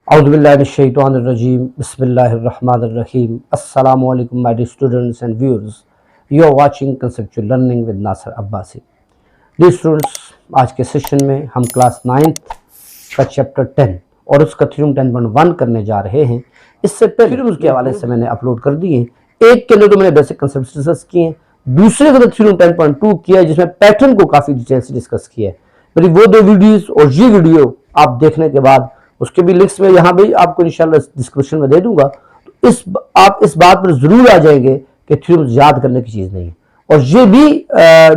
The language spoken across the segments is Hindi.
Auzubillahiminash-shaytanir-rajim. Bismillahir-rahmanir-rahim. Assalamualaikum my dear students and viewers. You are watching Conceptual Learning with Nasir Abbasi. Dear students, आज के सेशन में हम क्लास 9th का चैप्टर 10 और उसका थ्योरम 10.1 करने जा रहे हैं। इससे पहले थ्योरम्स के हवाले से मैंने अपलोड कर दिए। एक के लिए तो मैंने बेसिक कंसेप्ट डिस्कस किए हैं, दूसरे का तो थ्योरम 10.2 किया है जिसमें पैटर्न को काफ़ी डिटेल से डिस्कस किया है। मेरी वो दो वीडियोस और ये वीडियो आप देखने के बाद उसके भी लिंक्स में यहाँ भी आपको इंशाल्लाह डिस्क्रिप्शन में दे दूंगा, तो आप इस बात पर जरूर आ जाएंगे कि थ्योरम याद करने की चीज़ नहीं है। और ये भी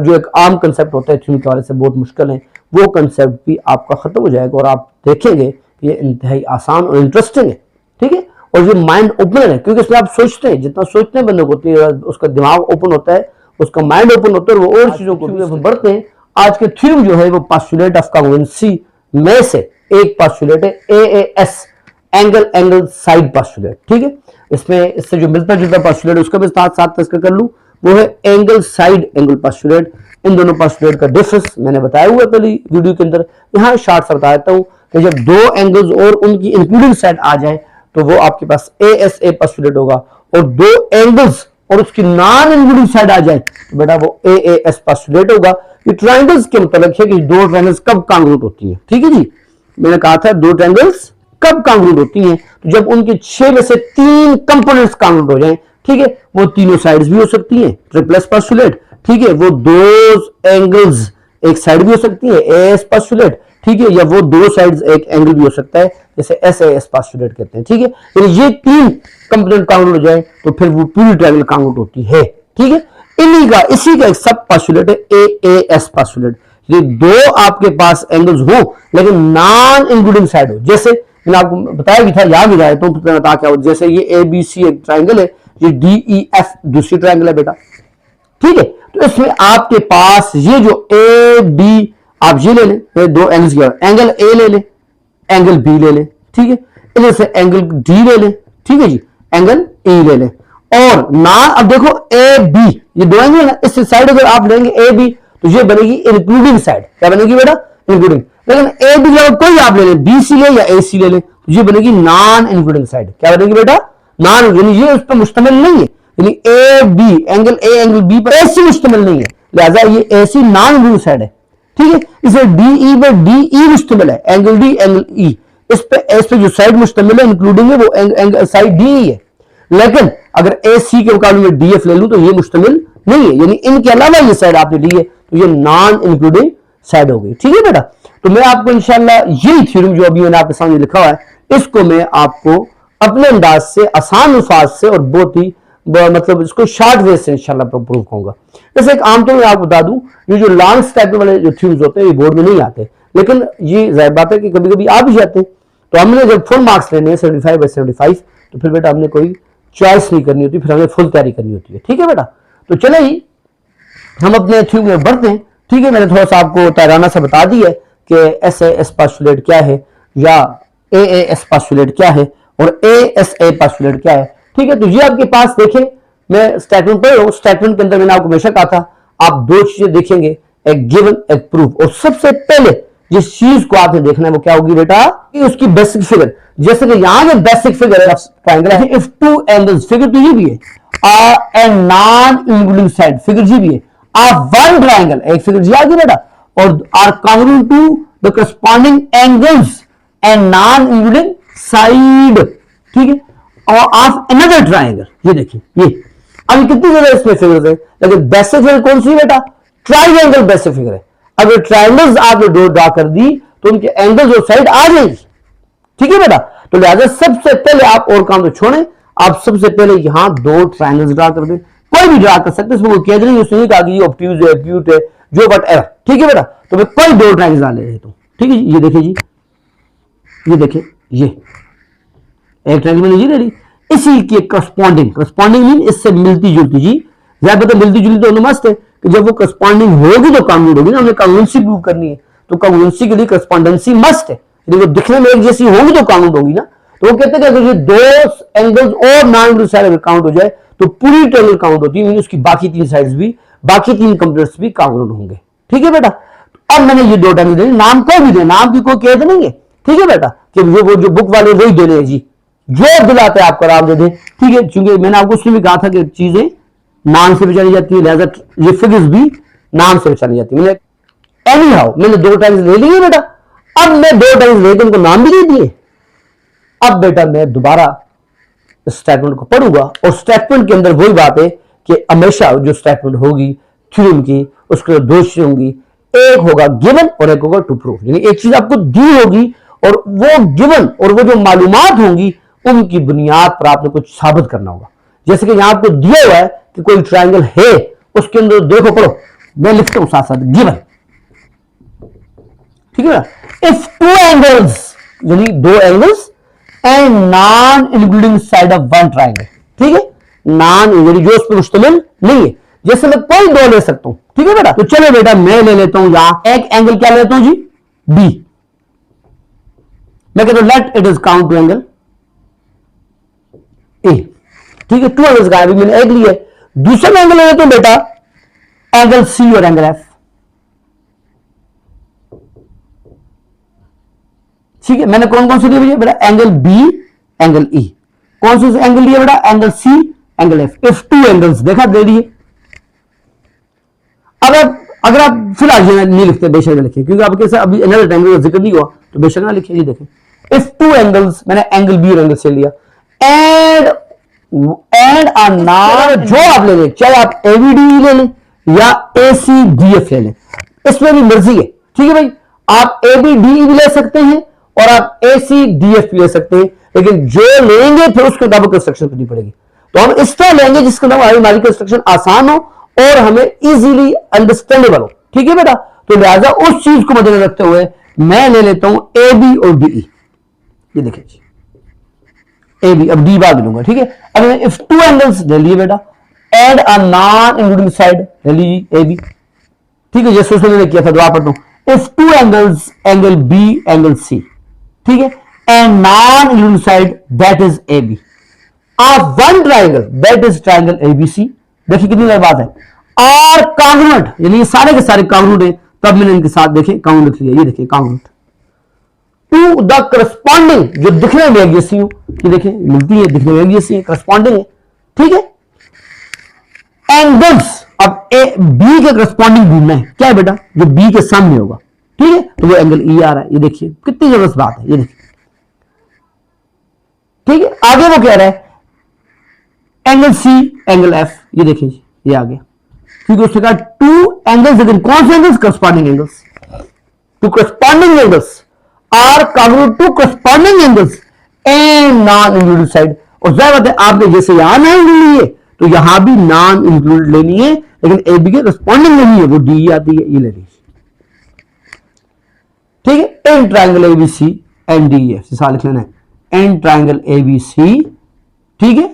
जो एक आम कंसेप्ट होता है थ्योरम के हवाले से बहुत मुश्किल है, वो कंसेप्ट भी आपका ख़त्म हो जाएगा और आप देखेंगे कि ये इंतहाई आसान और इंटरेस्टिंग है। ठीक है, और ये माइंड ओपनर है क्योंकि इसमें आप सोचते हैं, जितना सोचते हैं बंदे को उसका दिमाग ओपन होता है, उसका माइंड ओपन होता है, वो और चीज़ों को बढ़ते हैं। आज के थ्योरम जो है वो पोस्टुलेट ऑफ कॉन्ग्रुएंसी में से एक पोस्टुलेट है, AAS एंगल साइड पोस्टुलेट। ठीक है, इसमें इससे जो मिलता जुलता पोस्टुलेट उसका भी साथ साथ तस्करा कर लूं, वो है एंगल साइड एंगल पोस्टुलेट। इन दोनों पोस्टुलेट का डिफरेंस मैंने बताया हुआ पहली वीडियो के अंदर, यहाँ शार्ट सा बता देता हूँ कि जब दो एंगल्स और उनकी इंक्लूडिंग साइड आ जाए तो वो आपके पास ASA पोस्टुलेट होगा, और दो एंगल्स और उसकी नॉन इंक्लूडिंग साइड आ जाए तो बेटा वो AAS पोस्टुलेट होगा। ये ट्रायंगल्स के मतलब है कि दो ट्रायंगल्स कब कांग्रुएंट होती हैं। ठीक है जी, मैंने कहा था दो ट्रायंगल्स कब कांग्रुएंट होती हैं, तो जब उनके 6 में से 3 कंपोनेंट्स कांग्रुएंट हो जाएं। ठीक है, वो तीनों साइड्स भी हो सकती हैं, ट्रिपलेस पोस्टुलेट। ठीक है, वो दो एंगल्स एक साइड भी हो सकती है, AS पोस्टुलेट। ठीक है, या वो दो साइड्स एक एंगल भी हो सकता है, जैसे SAS पोस्टुलेट कहते हैं। ठीक है, तो ये 3 कंपोनेंट कांग्रुएंट हो जाए तो फिर वो पूरी ट्रायंगल कांग्रुएंट होती है। ठीक है, इसी का एक सब पोस्टुलेट है AAS पोस्टुलेट। ये दो आपके पास एंगल्स हो लेकिन नॉन इंक्लूडिंग साइड हो, जैसे मैंने आपको बताया भी था, याद भी रहा तो बता क्या हो, जैसे ये ABC एक ट्रायंगल है, ये DEF दूसरी ट्रायंगल है बेटा। ठीक है, तो इसमें आपके पास ये जो AB आप ये ले लें, दो एंगल्स के एंगल A ले लें, एंगल B ले लें। ठीक है, इधर से एंगल D ले लें। ठीक है जी, एंगल E ले लें, और ना अब देखो AB ये दो एंगल है, इस साइड अगर आप लेंगे AB तो ये बनेगी इंक्लूडिंग साइड। क्या बनेगी बेटा? इंक्लूडिंग। लेकिन AB की जगह कोई आप ले लें, BC ले या AC ले लें, तो ये बनेगी नॉन इंक्लूडिंग साइड। क्या बनेगी बेटा? नॉन, यानी ये उस पर मुश्तमिल नहीं है, यानी AB angle A angle B पर AC मुश्तमिल नहीं है, लिहाजा ये AC नॉन इंक्लूडिंग साइड है। ठीक है, इसे DE पर DE मुश्तमिल है, एंगल D एंगल E, इस पे जो साइड मुश्तमिल है इंक्लूडिंग है वो एंगल साइड DE है। लेकिन अगर AC के मुकाबले में DF ले लूं तो ये मुश्तमिल नहीं है, यानी इनके अलावा ये साइड आपने ली है तो ये नॉन इंक्लूडिंग साइड हो गई। ठीक है बेटा, तो मैं आपको इंशाल्लाह यही थ्योरम जो अभी मैंने आपके सामने लिखा हुआ है, इसको मैं आपको अपने अंदाज से, आसान अल्फाज से और बहुत ही मतलब इसको शॉर्ट वे से इंशाल्लाह प्रूव करूंगा। जैसे एक आमतौर में आपको बता दूं, ये जो लॉन्ग टाइप वाले जो थ्योरम्स होते हैं ये बोर्ड में नहीं आते, लेकिन ये जाहिर बात है कि कभी कभी आ भी जाते हैं। तो हमने जब फुल मार्क्स लेने हैं 75/75, तो फिर बेटा हमने कोई चॉइस नहीं करनी होती, फिर हमें फुल तैयारी करनी होती है। ठीक है बेटा, तो चले ही हम अपने थ्योरम में बढ़ते हैं। ठीक है, मैंने थोड़ा सा आपको तैराना सा बता दिया है कि SAS पोस्टुलेट क्या है या AAS पोस्टुलेट क्या है और ASA पोस्टुलेट क्या है। ठीक है, तो ये आपके पास देखें, मैं स्टेटमेंट पढ़ रहा हूं, स्टेटमेंट के अंदर मैंने आपको हमेशा कहा था आप दो चीजें देखेंगे, एक गिवन एक प्रूफ, और सबसे पहले जिस चीज को आपने देखना है वो क्या होगी बेटा? उसकी बेसिक फिगर। जैसे कि यहां जो बेसिक फिगर है ट्रायंगल है, इफ टू एंगल्स, फिगर तो ये भी है, and non including side, figure G भी है, वन ट्रायंगल, एक फिगर जी आ गई बेटा, और are congruent to the corresponding angles and non including side. ठीक है, और ऑफ अनदर ट्रायंगल, ये देखिए ये अभी कितनी जगह इसमें फिगर है, लेकिन बेसिक फिगर कौन सी बेटा? ट्रायंगल बेसिक फिगर है। अगर ट्रायंगल्स आपने दो ड्रा कर दी तो उनके एंगल्स और साइड आ जाएंगी। ठीक है बेटा, तो लिहाजा सबसे पहले आप और काम तो छोड़ें, आप सबसे पहले यहां दो ट्रायंगल्स ड्रा कर दें, कोई भी ड्रा कर सकते, इसमें कोई कैद नहीं, उसने नहीं कहा कि ये ऑब्ट्यूज है, एक्यूट है, जो बट एवर। ठीक है बेटा, तो मैं कोई दो ट्रायंगल्स डाल ले तो ठीक है जी, ये देखिए जी, ये देखिए, ये एक ट्रायंगल में ले ली, इसी के करस्पॉन्डिंग मीन इससे मिलती जुलती जी, ज्यादा पता मिलती जुलती तो मस्त है कि जब वो करस्पॉन्डिंग होगी तो कांग्रुएंट होगी ना, हमने कांग्रुएंसी प्रूव करनी है, तो कांग्रुएंसी के लिए करस्पॉन्डेंसी मस्ट है, यदि वो दिखने में एक जैसी होगी तो कांग्रुएंट होगी ना। तो वो कहते हैं कि अगर ये दो एंगल्स और नॉन इंक्लूडिंग साइड अगर काउंट हो जाए तो पूरी ट्रायंगल काउंट होती है, उसकी बाकी 3 साइड्स भी, बाकी 3 कंपोनेंट्स भी कांग्रुएंट होंगे। ठीक है बेटा, अब मैंने ये दो ट्रायंगल दे, नाम कोई भी दे, नाम की कोई कैद नहीं है। ठीक है बेटा, कि वो जो बुक वाले वही देने हैं जी, जो दिलाते हैं आपको आराम दे दे, ठीक है। क्योंकि मैंने आपको उसमें भी कहा था कि चीजें नाम से पहचानी जाती है, लिहाजा ये फिगर्स भी नाम से पहचानी जाती है। मैंने एनी हाउ मैंने 2 टाइम्स ले लिए बेटा, अब मैं 2 टाइम्स लेकर उनको नाम भी दे दिए। अब बेटा मैं दोबारा स्टेटमेंट को पढ़ूंगा और स्टेटमेंट के अंदर वही बात है कि हमेशा जो स्टेटमेंट होगी थ्योरम की, उसके 2 चीजें होंगी, एक होगा गिवन और एक होगा टू प्रूव। यानी एक चीज आपको दी होगी और वो गिवन और वो जो मालूमात होंगी उनकी बुनियाद पर आपने कुछ साबित करना होगा। जैसे कि यहां आपको दिया हुआ है कि कोई ट्रायंगल है, उसके अंदर देखो, पढ़ो, मैं लिखता हूं साथ साथ गिवन, ठीक है। इफ 2 एंगल्स, यानी 2 angles and non including side of 1 triangle, ठीक है, नॉन यानी जो उस पर मुश्तमिल नहीं है। जैसे मैं कोई 2 ले सकता हूं, ठीक है बेटा। तो चलो बेटा मैं ले लेता हूं यहां एक एंगल, क्या लेता हूं जी, बी। मैं कहता हूं let it is count to angle A, ठीक है। 2 एंगल्स का अभी मैंने एक लिया। दूसरा एंगल ले लेता हूं बेटा एंगल सी और एंगल एफ, ठीक है। मैंने कौन कौन से लिए भैया बेटा, एंगल बी, एंगल ई। कौन से एंगल लिए बेटा, angle C, angle F. If 2 angles, देखा, दे दिए। अब अगर आप फिलहाल नहीं लिखते बेशक ना लिखिए, क्योंकि आपके साथ अभी अनदर ट्रायंगल का जिक्र नहीं हुआ, तो बेशक ना लिखिए। ये देखें, इफ 2 एंगल्स, मैंने एंगल बी और एंगल से लिया, एंड अ नॉन, जो आप ले लें, चाहे आप एबीडी ले लें या एसीडीएफ ले लें, इसमें भी मर्जी है, ठीक है भाई। आप एबीडी भी ले सकते हैं और आप एसीडीएफ भी ले सकते हैं, लेकिन जो लेंगे फिर उसके मुताबिक कंस्ट्रक्शन करनी पड़ेगी। तो हम इस तरह लेंगे जिसके अंदर हमारी कंस्ट्रक्शन आसान हो और हमें इजीली अंडरस्टैंडेबल हो, ठीक है बेटा। तो लिहाजा उस चीज को मद्देनजर रखते हुए मैं ले लेता हूं ए बी और डी। ये देखिए जी, ए बी, अब डी बाद लूंगा, ठीक है। अब इफ 2 एंगल्स ले लिए बेटा, add a non including side ले लीजिए ए बी, ठीक है, जैसे उसने मैंने किया था, दोबारा पढ़ता हूं। If 2 angles, angle B, angle C, ठीक है, and non including side that is A B, of 1 triangle that is triangle ABC. देखिए कितनी बड़ी बात है। और कांग्रुएंट, यानी ये सारे के सारे कांग्रुएंट है, तब मैंने इनके साथ देखे कांग्रुएंट लिया। ये देखिए कांग्रुएंट टू द करस्पॉन्डिंग, जो दिखने में एक जैसी हो, ये देखिए मिलती है, दिखने में एक जैसी है, करस्पॉन्डिंग है, ठीक है। एंगल्स, अब ए बी के करस्पॉन्डिंग ढूंढना है, क्या है बेटा, जो बी के सामने होगा, ठीक है, तो वो एंगल ई आ रहा है। ये देखिए कितनी जबरदस्त बात है, ये देखिए, ठीक है। आगे वो कह रहा है एंगल सी, एंगल एफ, ये देखिए ये आ गया, क्योंकि उसने कहा 2 एंगल्स, लेकिन कौन से angles, corresponding angles. 2 corresponding angles are congruent to corresponding angles and non included side. और जाहिर बात है आपने जैसे यहां नॉन इंक्लूडेड लिए तो यहां भी नॉन इंक्लूडेड लेनी है, लेकिन ए बी के करस्पॉन्डिंग लेनी है, वो डी आती है, ये ले लीजिए, ठीक है। In triangle ABC and D F, लिख लेना है इन ट्रायंगल एबीसी, ठीक है,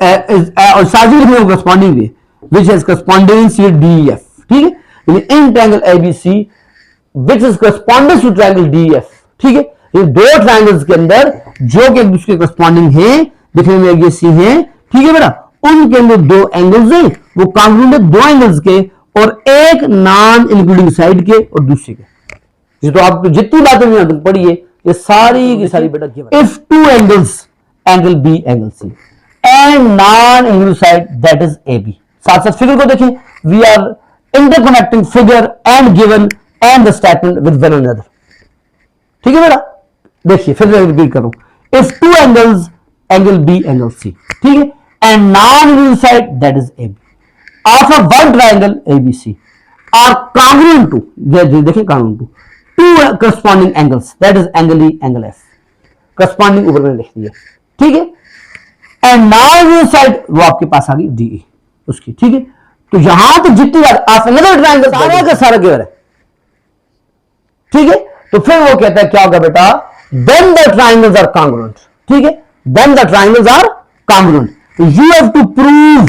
और साथ ही लिखना करस्पॉन्डिंग भी, which has correspondence D F, ठीक है। In triangle ABC which is correspondence to triangle D F, ठीक है। ये 2 ट्रायंगल्स के अंदर जो कि एक दूसरे के करस्पॉन्डिंग है, दिखने में एक जैसी है, ठीक है बेटा, उनके अंदर 2 एंगल्स हैं, वो कांग्रुएंट है 2 एंगल्स के, और एक नॉन इंक्लूडिंग साइड के और दूसरे के। ये तो आप जितनी बातें नहीं पढ़िए, ये सारी की सारी बेटा। If 2 angles, angle B, angle C, and non including side that is A B. साथ साथ फिगर को देखें, we are interconnecting figure and given and the statement with one another, ठीक है बेटा। देखिए फिर मैं रिपीट करूं, if 2 angles, angle B, angle C, ठीक है, and non including side that is A B, of a 1 triangle ABC are congruent to, देखिए congruent to 2 corresponding angles that is angle E, angle F, corresponding ऊपर में लिख दिया, ठीक है। एंड नाउ साइड वो आपके पास आ गई डी उसकी, ठीक है। तो यहां तो जितनी बार आप अनदर ट्रायंगल सारा का सारा गिवन है, ठीक है। तो फिर वो कहता है क्या होगा बेटा, then the triangles are congruent, ठीक है, then the triangles are congruent. You have to prove,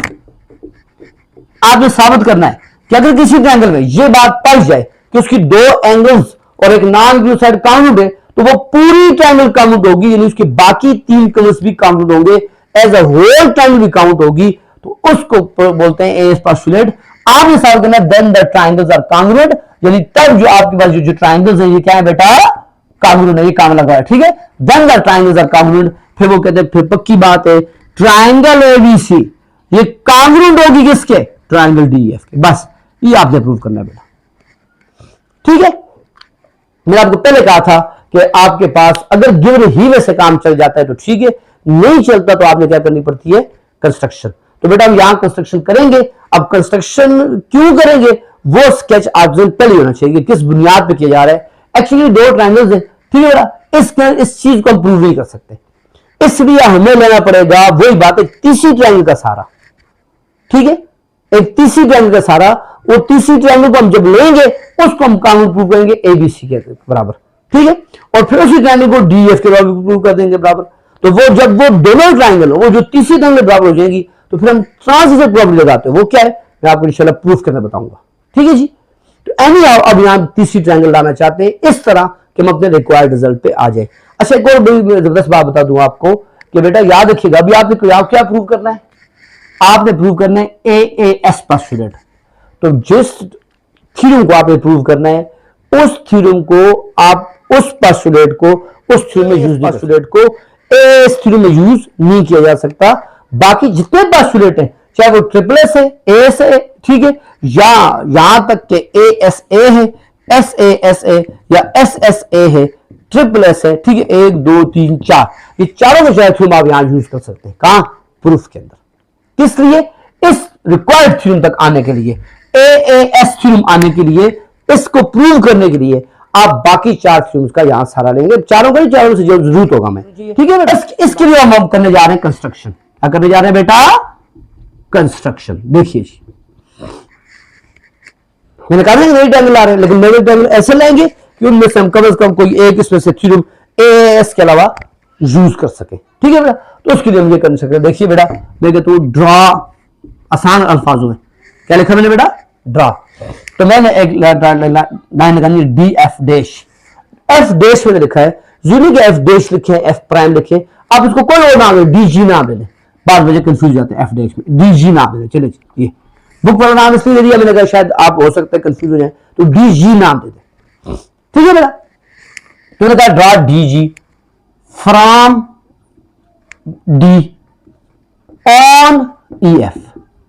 आपने साबित करना है कि अगर किसी ट्रायंगल में ये बात पाई जाए कि उसकी 2 एंगल्स और एक नॉन इंक्लूडेड साइड कांग्रुएंट है, तो वो पूरी ट्रायंगल काउंट होगी, यानी उसके बाकी 3 कलर्स भी काउंट होंगे, एज अ होल ट्रायंगल भी काउंट होगी, तो उसको बोलते हैं एज पोस्टुलेट। आपने साबित करना then the triangles are congruent, यानी तब जो आपके पास जो ट्रायंगल्स हैं ये क्या है बेटा, कांग्रुएंट है, ये काम लगा है, ठीक है। Then the triangles are congruent, फिर वो कहते हैं फिर पक्की बात है ट्राइंगल एबीसी ये कांग्रुएंट होगी किसके, ट्राइंगल डीईएफ के। बस ये आपने प्रूव करना है बेटा, ठीक है। मैंने आपको पहले कहा था कि आपके पास अगर गिवन ही वैसे काम चल जाता है तो ठीक है, नहीं चलता तो आपने क्या करनी पड़ती है, कंस्ट्रक्शन। तो बेटा हम यहां कंस्ट्रक्शन करेंगे। अब कंस्ट्रक्शन क्यों करेंगे वो स्केच आपसे पहले होना चाहिए कि किस बुनियाद पे किया जा रहा है। एक्चुअली दो ट्रायंगल्स है, ठीक है बेटा, इस चीज को हम प्रूव नहीं कर सकते, इसलिए हमें लेना पड़ेगा वही बात है तीसरी ट्रायंगल का सहारा, ठीक है। एक तीसरी ट्रायंगल का सहारा, वो तीसरी ट्रायंगल को हम जब लेंगे उसको हम कानून प्रूव करेंगे एबीसी के बराबर, ठीक है। और फिर उसी ट्रायंगल को डीएफ के बराबर प्रूव कर देंगे बराबर। तो वो जब वो दोनों ट्रायंगल वो जो तीसरी ट्रायंगल बराबर हो जाएगी तो फिर हम ट्रांजिशन प्रॉपर्टी लगाते हैं, वो क्या है मैं आपको इंशाल्लाह प्रूफ करना बताऊंगा, ठीक है जी। तो एनी अब यहां तीसरी ट्रायंगल लाना चाहते हैं इस तरह कि हम अपने रिक्वायर्ड रिजल्ट पे आ जाए। अच्छा एक और बड़ी जबरदस्त बात बता दूं आपको कि बेटा याद रखिएगा, अभी आपने क्या प्रूव करना है, आपने प्रूव करना है एएएस पोस्टुलेट। तो जिस थ्योरम को आपने प्रूव करना है उस थ्योरम को आप उस पोस्टुलेट को उस थ्योरम में यूज, पोस्टुलेट को एएस थ्योरम में यूज नहीं किया जा सकता। बाकी जितने पोस्टुलेट हैं चाहे वो ट्रिपल एस है, एएस है, ठीक है, या यहां तक के एएसए है, एसएएस है या एसएसए है, ट्रिपल एस है, ठीक है, 1 2 3 4 ये चारों के चारों थ्योरम आप यहां यूज कर सकते हैं। कहां, प्रूफ के अंदर। किस लिए, इस रिक्वायर्ड थ्योरम तक आने के लिए, एएएस थ्योरम आने के लिए, इसको प्रूव करने के लिए आप बाकी 4 थ्योरम्स का यहां सहारा लेंगे, चारों का ही, चारों से जो जरूरत होगा मैं, ठीक है बेटा। इसके लिए हम करने जा रहे हैं कंस्ट्रक्शन। क्या करने जा रहे हैं बेटा, कंस्ट्रक्शन। देखिए जी मैंने कहा ना नई ट्रायंगल ला रहे हैं, लेकिन नई ट्रायंगल ऐसे लाएंगे कि उनमें से हम कम कोई एक इसमें से थ्योरम एएएस के अलावा यूज कर सके, ठीक है बेटा। तो उसके लिए हम ये कर सकते हैं। देखिए बेटा मैं कहता हूं ड्रॉ, आसान अल्फाजों में क्या लिखा मैंने बेटा, ड्रॉ। तो मैंने एक लाइन लगानी D F dash, F dash मैंने लिखा है, यूनिक एफ डैश लिखे, एफ प्राइम लिखे, आप इसको कोई और नाम दे, डीजी नाम दे दें, बाद में कंफ्यूज जाते हैं, एफ डैश में डीजी नाम दे दें। चलिए ये बुक वाला नाम इसलिए दे दिया मैंने कहा शायद आप हो सकते हैं कंफ्यूज हो जाए, तो डीजी नाम दे दें, ठीक है बेटा। तो मैंने कहा draw DG from D on EF.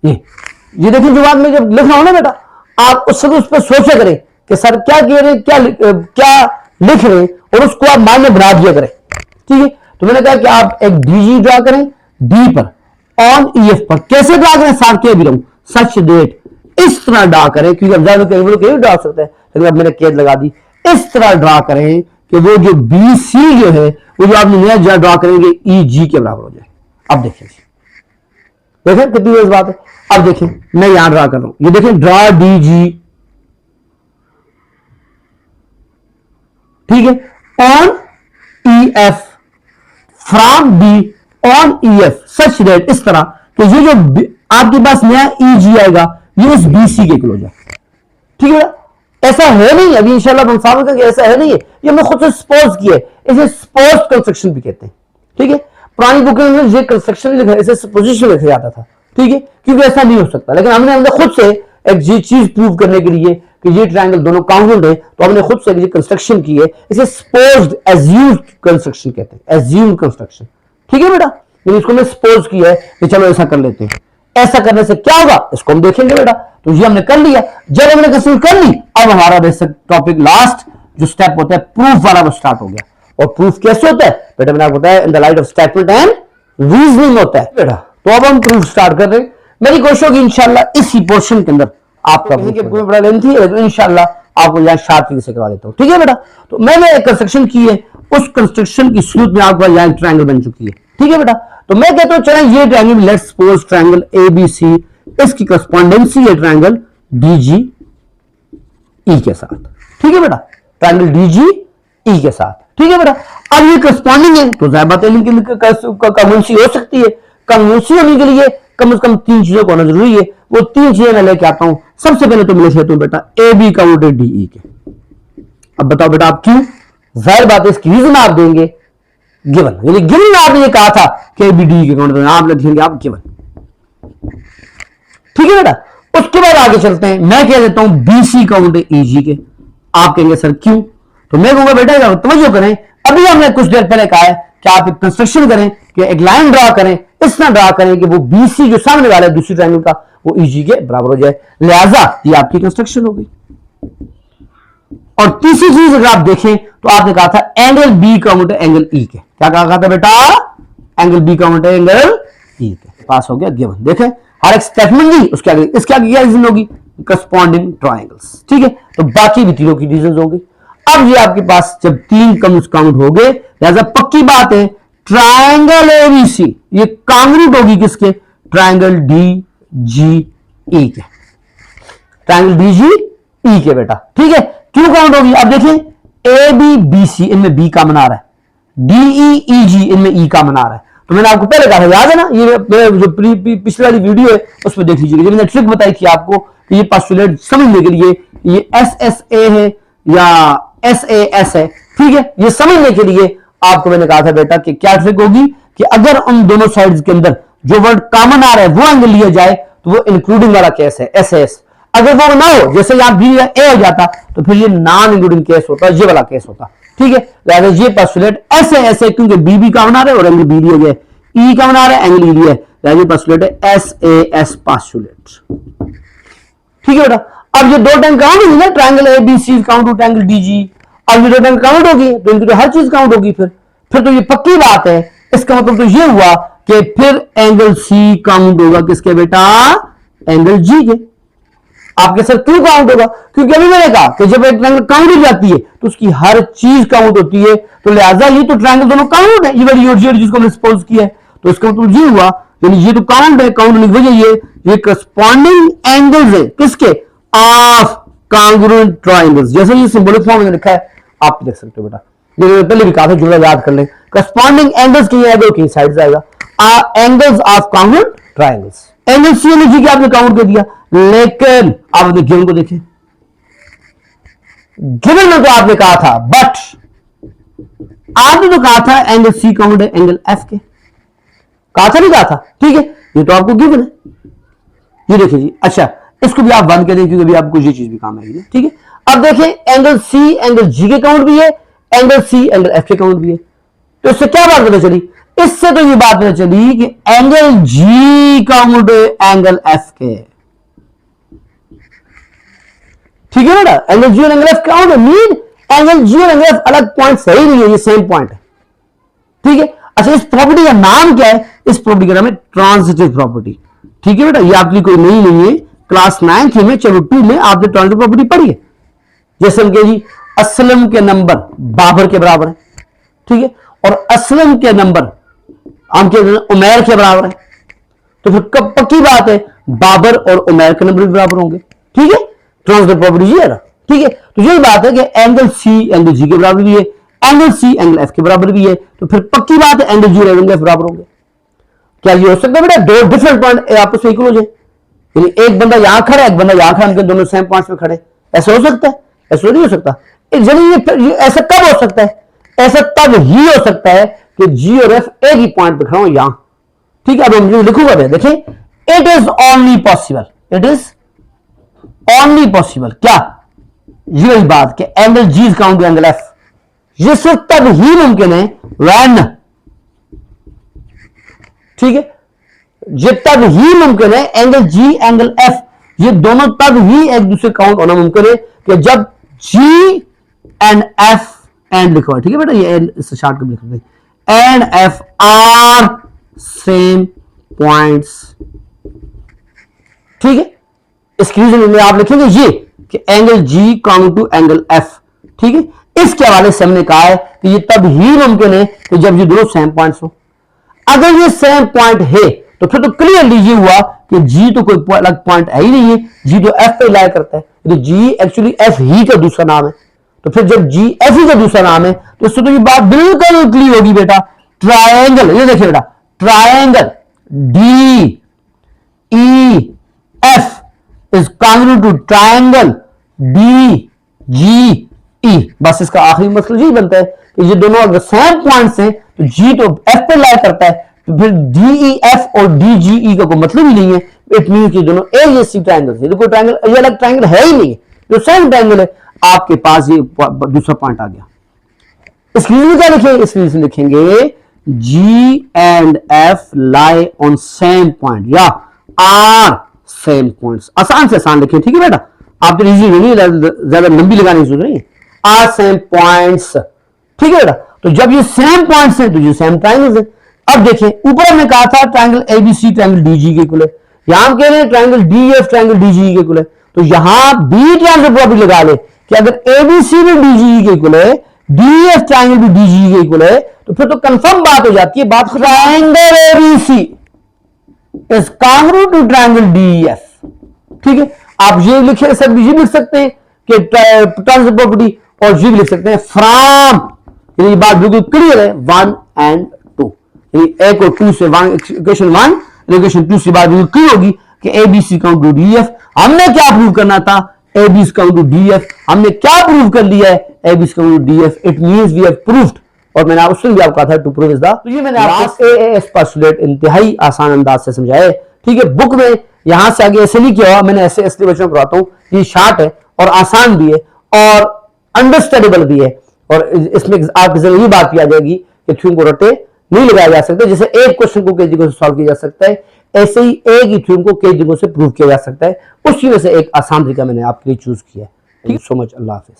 ये देखिए जवाब में जब लिख रहा हूं ना बेटा, आप उस पर सोचा करें कि सर क्या कह रहे हैं, क्या लिख रहे हैं, और उसको आप माइंड में बना दिया करें, ठीक है। तो मैंने कहा कि आप एक डीजी ड्रा करें डी पर, ऑन ईएफ पर। कैसे ड्रा करें, साथ कह भी रहा हूं, सच डेट, इस तरह ड्रा करें, क्योंकि अब ज्यादा ड्रा सकते हैं, लेकिन अब मैंने कैद लगा दी, इस तरह ड्रा करें कि वो जो बी सी जो है वो जो आपने नया ड्रा करेंगे ई जी के बराबर हो जाए। अब देखिए देखें कितनी बड़ी बात है। अब देखें मैं यहां ड्रा कर रहा हूं, ये देखें ड्रा डी जी, ठीक है, on E F from D on E F such that, इस तरह कि ये जो आपके पास नया ई जी आएगा ये इस बी सी के क्लोज है, ठीक है। ऐसा है नहीं, अभी इंशाल्लाह हम सामने करेंगे, ऐसा है नहीं है, ये हमने खुद से सपोज किया है, इसे सपोज कंस्ट्रक्शन भी कहते हैं, ठीक है। पुरानी बुक में ये कंस्ट्रक्शन लिखा, इसे सपोजिशन लिखा जाता था, ठीक है, क्योंकि ऐसा नहीं हो सकता। लेकिन हमने खुद से एक ये चीज प्रूव करने के लिए कि ये ट्रायंगल दोनों कांग्रुएंट है, तो हमने खुद से ये कंस्ट्रक्शन की है, इसे सपोज्ड एज्यूम्ड कंस्ट्रक्शन कहते हैं, एज्यूम्ड कंस्ट्रक्शन, ठीक है बेटा। इसको मैं सपोज किया है कि चलो ऐसा कर लेते हैं, ऐसा करने से क्या होगा इसको हम देखेंगे बेटा। तो ये हमने कर लिया, जब हमने कंसिडर कर ली, अब हमारा बेसिक टॉपिक लास्ट जो स्टेप होता है प्रूफ वाला वो स्टार्ट हो गया। और प्रूफ कैसे होता है बेटा, मैंने आपको बताया in the light of statement and reasoning होता है बेटा। तो अब हम प्रूफ स्टार्ट कर रहे हैं। मेरी कोशिश होगी इंशाल्लाह इसी पोर्शन के अंदर आपका प्रूफ बड़ा लेंथी है, लेकिन इंशाल्लाह आपको यहाँ शार्ट तरीके से करवा देता हूँ, ठीक है बेटा। तो मैंने एक कंस्ट्रक्शन की है, उस कंस्ट्रक्शन की सूरत में आपका यहाँ ट्रायंगल बन चुकी है, ठीक है बेटा। तो मैं कहता हूं चलें ये triangle, let's suppose triangle ABC, इसकी करस्पॉन्डेंसी है ट्रायंगल डीजी ई के साथ, ठीक है बेटा, ट्रायंगल डीजी ई के साथ, ठीक है बेटा। अब ये करस्पॉन्डिंग है तो जाहिर बात है इनकी कन्वेंसी हो सकती है। कन्वेंसी होने के लिए कम से कम 3 चीजों को होना जरूरी है, वो 3 चीजें मैं लेके आता हूं। सबसे पहले तो मैं लिख लेता हूं बेटा ए बी काउंटेड डीई के। अब बताओ बेटा आप क्यों, जाहिर बात है इसकी रीजन आप देंगे गिवन, यानी गिवन आपने ये कहा था कि बी डी के काउंट आप लिखेंगे आप गिवन, ठीक है बेटा। उसके बाद आगे चलते हैं, मैं कह देता हूं बीसी काउंट है ईजी के, आप कहेंगे सर क्यों, तो मैं कहूंगा बेटा तवज्जो करें, अभी हमने कुछ देर पहले कहा है कि आप एक कंस्ट्रक्शन करें, कि एक लाइन ड्रा करें, इस तरह ड्रा करें कि वो बीसी जो सामने वाला है दूसरी ट्रायंगल का वो ईजी के बराबर हो जाए, लिहाजा ये आपकी कंस्ट्रक्शन हो गई। और तीसरी चीज अगर आप देखें तो आपने कहा था एंगल बी का उल्टा एंगल ई के, क्या कहा था बेटा, एंगल बी का उल्टा एंगल ई के, पास हो गया गिवन। देखें हर एक स्टेटमेंट दी उसके आगे इसके आगे क्या रीजन होगी, करस्पॉन्डिंग ट्रायंगल्स, ठीक है। तो बाकी भी तीनों की रीजन होगी। अब ये आपके पास जब तीन काउंट हो गए, लिहाजा पक्की बात है ट्रायंगल एबीसी ये कांग्रुएंट होगी किसके, ट्रायंगल डी जी ई के, ट्रायंगल डी जी ई के बेटा, ठीक है। क्यों काउंट होगी, अब देखें ए बी बी सी इनमें बी कॉमन आ रहा है, डी ई ई जी इनमें ई कॉमन आ रहा है। तो मैंने आपको पहले कहा था, याद है ना, ये जो पिछली वाली वीडियो है उसमें देख लीजिएगा, मैंने ट्रिक बताई थी आपको कि ये पोस्टुलेट समझने के लिए ये एस एस ए है या एस ए एस है, ठीक है। ये समझने के लिए आपको मैंने कहा था बेटा कि क्या ट्रिक होगी कि अगर उन दोनों साइड्स के अंदर जो वर्ड कॉमन आ रहा है वो एंगल लिया जाए तो वो इंक्लूडिंग वाला केस है एस एस। अगर वो ना हो, जैसे यहां बी या ए हो जाता तो फिर ये नॉन इंक्लूडिंग केस होता, ये वाला केस होता, ठीक है। लिहाजा ये पोस्टुलेट ऐसे ऐसे क्योंकि बी भी कॉमन आ रहा है और एंगल बी लिया गया, ई कॉमन आ रहा है एंगल ई लिया है, लिहाजा पोस्टुलेट है एस ए एस पोस्टुलेट, ठीक है बेटा। अब ये दो टाइम काउंट होगी ना, triangle A B C count to triangle D G, अब ये दो टाइम काउंट होगी तो इनकी तो हर चीज काउंट होगी, फिर तो ये पक्की बात है। इसका मतलब तो ये हुआ कि फिर एंगल सी काउंट होगा किसके बेटा, एंगल जी के। आपके सर क्यों काउंट होगा, क्योंकि अभी मैंने कहा कि जब एक ट्रायंगल काउंट हो जाती है तो उसकी हर चीज काउंट होती है, तो लिहाजा ये तो ट्रायंगल दोनों काउंट है, ये वाली और जिसको हमने सपोज किया है, तो इसका मतलब ये हुआ यानी ये तो काउंट है, काउंट होने की वजह ये करस्पॉन्डिंग एंगल्स है किसके, ऑफ कांग्रुएंट ट्रायंगल्स, जैसे ये सिंबॉलिक फॉर्म में लिखा है आप देख सकते हो बेटा, ये पहले भी कहा था, जुड़ा याद कर लें, करस्पॉन्डिंग एंगल्स की आएगा कहीं साइड आएगा, angles of congruent triangles. Angle C and G के आपने काउंट कर दिया, लेकिन आप अपने गिवन को देखें, गिवन में तो आपने कहा था, बट आपने तो कहा था एंगल सी काउंट है एंगल एफ के, कहा था नहीं कहा था, ठीक है। ये तो आपको गिवन है, ये देखिए जी। अच्छा इसको भी आप बंद करें क्योंकि अभी आपको ये चीज भी काम आएगी, ठीक है। अब देखें एंगल सी एंगल जी के काउंट भी है, एंगल सी एंगल एफ के काउंट भी है, तो इससे क्या बात पता चली, इससे तो ये बात पता चली कि angle G count angle F के, ठीक है बेटा। एंगल जी और angle F count mean angle G और एंगल एफ अलग पॉइंट सही नहीं है, ये सेम पॉइंट है, ठीक है। अच्छा इस प्रॉपर्टी का नाम क्या है, इस प्रॉपर्टी का नाम है ट्रांजिटिव प्रॉपर्टी, ठीक है बेटा। ये आपकी कोई नहीं है, क्लास 9th में चलो 2 में आपने ट्रांजिटिव प्रॉपर्टी पढ़ी है। जैसे हम कहें जी असलम के नंबर बाबर के बराबर है, ठीक है, और असलम के नंबर हम कहते हैं उमैर के बराबर है, तो फिर कब पक्की बात है बाबर और उमैर के नंबर भी बराबर होंगे, ठीक है। ट्रांजिटिव प्रॉपर्टी ये है ना, ठीक है। तो यही बात है कि एंगल सी एंगल जी के बराबर भी है, एंगल सी एंगल एफ के बराबर भी है, तो फिर पक्की बात है एंगल जी और एंगल एफ बराबर होंगे। क्या ये हो सकता है बेटा दो डिफरेंट पॉइंट आपस में इक्वल हो जाए, यानी एक बंदा यहां खड़ा है एक बंदा यहां खड़ा, उनके दोनों सेम पॉइंट्स पे खड़े, ऐसा हो सकता है, ऐसा नहीं हो सकता। ये ऐसा कब हो सकता है, ऐसा तब ही हो सकता है कि जी और एफ एक ही पॉइंट पे खड़ा हो यहां, ठीक है। अब हम लिखूंगा देखें, it is only possible, it is only possible क्या, ये वही बात कि angle G is count to angle F, ये सिर्फ तब ही मुमकिन है व्हेन, ठीक है, ये तब ही मुमकिन है एंगल जी एंगल एफ ये दोनों तब ही एक दूसरे काउंट होना मुमकिन है कि जब जी एंड एफ एंड लिखो, ठीक है बेटा, ये एंड इससे शॉर्ट कर लिख दें, and F are same points, ठीक है। इसकी रीजन में आप लिखेंगे ये कि angle G count to angle F, ठीक है। इसके हवाले से हमने कहा है कि ये तब ही मुमकिन है कि जब ये दोनों सेम पॉइंट्स हो। अगर ये सेम पॉइंट है तो फिर तो क्लियरली ये हुआ कि जी तो कोई अलग पॉइंट है ही नहीं है, जी तो एफ पे लाई करता है, तो जी एक्चुअली एफ ही का दूसरा नाम है, तो फिर जब जी एफ ही का दूसरा नाम है तो इससे तो ये बात बिल्कुल क्लियर होगी बेटा, ट्रायंगल, ये देखिए बेटा, triangle D E F is congruent to triangle D G E. बस इसका आखिरी मतलब यही बनता है कि ये दोनों अगर सेम पॉइंट्स हैं तो जी तो एफ पे लाई करता है, तो फिर डी ई एफ और डी जी ई का कोई मतलब ही नहीं है। इट मीन कि दोनों ए ये सी ट्रायंगल है, कोई ट्रायंगल ये अलग ट्रायंगल है ही नहीं, जो सेम ट्रायंगल है। आपके पास ये दूसरा पॉइंट आ गया। स्क्रीन में क्या लिखेंगे? स्क्रीन में लिखेंगे G and F lie on same point या are same points। आसान से आसान लिखें, ठीक है बेटा, आप तो इजी नहीं, ज्यादा लंबी लगाने की जरूरत नहीं है। are same points, ठीक है बेटा। तो जब ये सेम पॉइंट्स हैं तो ये सेम ट्राइंगल्स हैं। अब देखें, ऊपर हमने कहा था ट्राइंगल ABC ट्राइंगल DG के इक्वल है, यहां हम कह रहे हैं ट्राइंगल DF ट्राइंगल DG के इक्वल है। तो यहां बी ट्राइंगल प्रॉपर्टी लगा ले कि अगर ABC भी DG के इक्वल है, DF ट्राइंगल भी DG के इक्वल है, तो फिर तो कंफर्म बात हो जाती है, बात triangle ABC is congruent to triangle DF, ठीक है। आप ये लिखे सब ये लिख सकते हैं कि ट्रांसफर प्रॉपर्टी, और ये भी लिख सकते हैं फ्रॉम, ये बात बिल्कुल क्लियर है, 1 and 2, एक और 2 से इक्वेशन 1 इक्वेशन 2 से बात बिल्कुल क्लियर होगी कि ABC काउंट टू DF। हमने क्या प्रूव करना था? AB count to DF। हमने क्या प्रूव कर लिया है? AB count to DF। It means we have proved, और मैंने उससे भी आपको कहा था टू प्रूव इज द, तो ये मैंने आपको AAS पोस्टुलेट इंतहाई आसान अंदाज से समझाया है, ठीक है। बुक में यहां से आगे ऐसे नहीं किया हुआ, मैंने ऐसे इसलिए बच्चों को कराता हूं, ये शार्ट है और आसान भी है और अंडरस्टैंडेबल भी है, और इसमें आपकी जरूरी बात भी आ जाएगी कि थ्योरम को रटे नहीं लगाया जा सकता। जैसे एक क्वेश्चन को कई जगहों से सॉल्व किया जा सकता है, ऐसे ही एक ही थ्योरम को कई जगहों से प्रूव किया जा सकता है। उसी में से एक आसान तरीका मैंने आपके लिए चूज किया है। Thank you so much. Allah Hafiz.